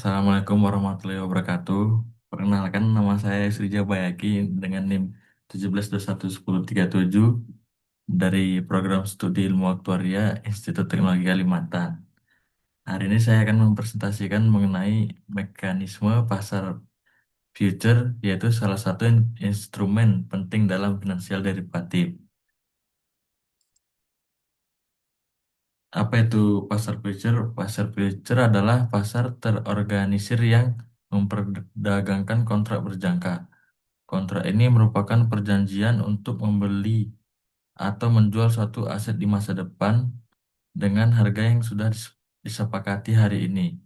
Assalamualaikum warahmatullahi wabarakatuh. Perkenalkan nama saya Srija Bayaki dengan NIM 17211037 dari Program Studi Ilmu Aktuaria Institut Teknologi Kalimantan. Hari ini saya akan mempresentasikan mengenai mekanisme pasar future, yaitu salah satu instrumen penting dalam finansial derivatif. Apa itu pasar future? Pasar future adalah pasar terorganisir yang memperdagangkan kontrak berjangka. Kontrak ini merupakan perjanjian untuk membeli atau menjual suatu aset di masa depan dengan harga yang sudah disepakati hari ini.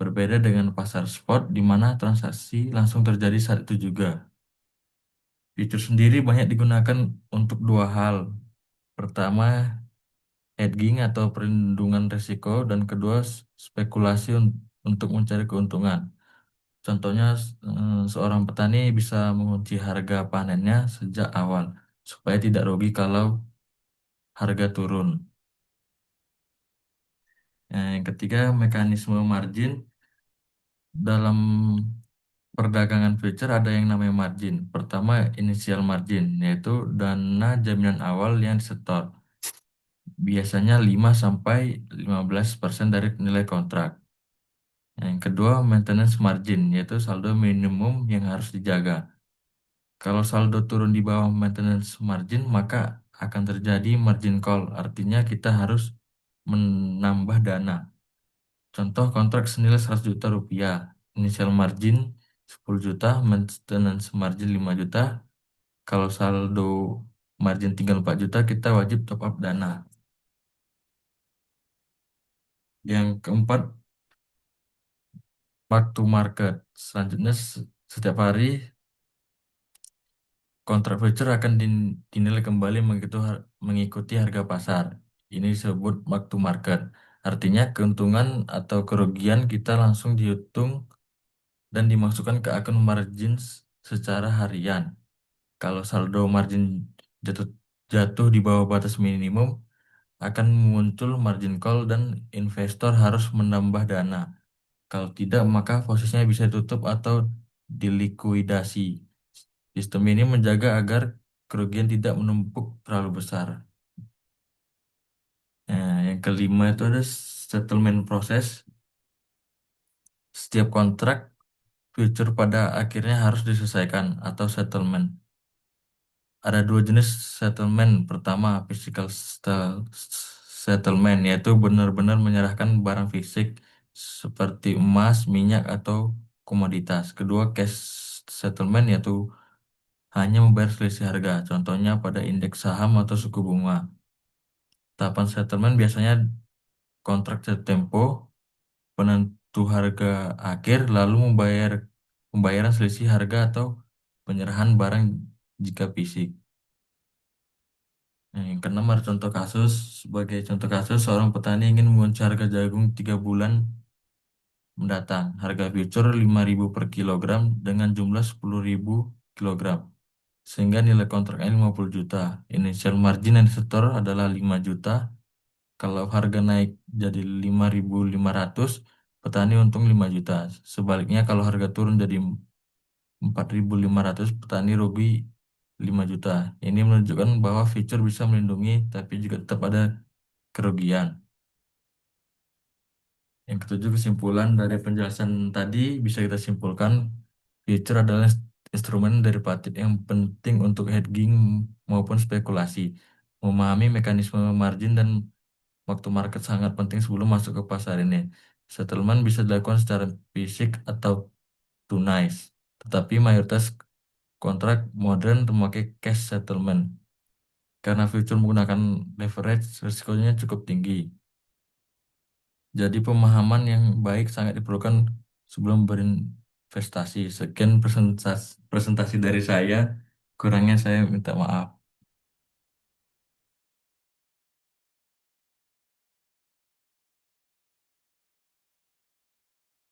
Berbeda dengan pasar spot di mana transaksi langsung terjadi saat itu juga. Fitur sendiri banyak digunakan untuk dua hal. Pertama, hedging atau perlindungan risiko, dan kedua, spekulasi untuk mencari keuntungan. Contohnya, seorang petani bisa mengunci harga panennya sejak awal supaya tidak rugi kalau harga turun. Yang ketiga, mekanisme margin. Dalam perdagangan future ada yang namanya margin. Pertama, initial margin, yaitu dana jaminan awal yang disetor. Biasanya 5-15% dari nilai kontrak. Yang kedua, maintenance margin, yaitu saldo minimum yang harus dijaga. Kalau saldo turun di bawah maintenance margin, maka akan terjadi margin call. Artinya kita harus menambah dana. Contoh kontrak senilai 100 juta rupiah. Initial margin 10 juta, maintenance margin 5 juta. Kalau saldo margin tinggal 4 juta, kita wajib top up dana. Yang keempat, mark to market. Selanjutnya, setiap hari kontrak future akan dinilai kembali mengikuti harga pasar. Ini disebut mark to market. Artinya keuntungan atau kerugian kita langsung dihitung dan dimasukkan ke akun margins secara harian. Kalau saldo margin jatuh jatuh di bawah batas minimum, akan muncul margin call dan investor harus menambah dana. Kalau tidak, maka posisinya bisa ditutup atau dilikuidasi. Sistem ini menjaga agar kerugian tidak menumpuk terlalu besar. Nah, yang kelima itu ada settlement proses. Setiap kontrak future pada akhirnya harus diselesaikan atau settlement. Ada dua jenis settlement. Pertama, physical settlement, yaitu benar-benar menyerahkan barang fisik seperti emas, minyak, atau komoditas. Kedua, cash settlement, yaitu hanya membayar selisih harga, contohnya pada indeks saham atau suku bunga. Tahapan settlement biasanya kontrak jatuh tempo, penentu harga akhir, lalu pembayaran selisih harga atau penyerahan barang jika fisik. Nah, yang keenam ada contoh kasus. Sebagai contoh kasus, seorang petani ingin mengunci harga jagung 3 bulan mendatang. Harga future 5.000 per kilogram dengan jumlah 10.000 kilogram. Sehingga nilai kontraknya 50 juta. Initial margin yang disetor adalah 5 juta. Kalau harga naik jadi 5.500, petani untung 5 juta. Sebaliknya kalau harga turun jadi 4.500, petani rugi 5 juta. Ini menunjukkan bahwa fitur bisa melindungi, tapi juga tetap ada kerugian. Yang ketujuh, kesimpulan dari penjelasan tadi bisa kita simpulkan, future adalah instrumen derivatif yang penting untuk hedging maupun spekulasi. Memahami mekanisme margin dan waktu market sangat penting sebelum masuk ke pasar ini. Settlement bisa dilakukan secara fisik atau tunai, tetapi mayoritas kontrak modern memakai cash settlement. Karena future menggunakan leverage, risikonya cukup tinggi. Jadi pemahaman yang baik sangat diperlukan sebelum berinvestasi. Sekian presentasi dari saya. Kurangnya saya minta maaf.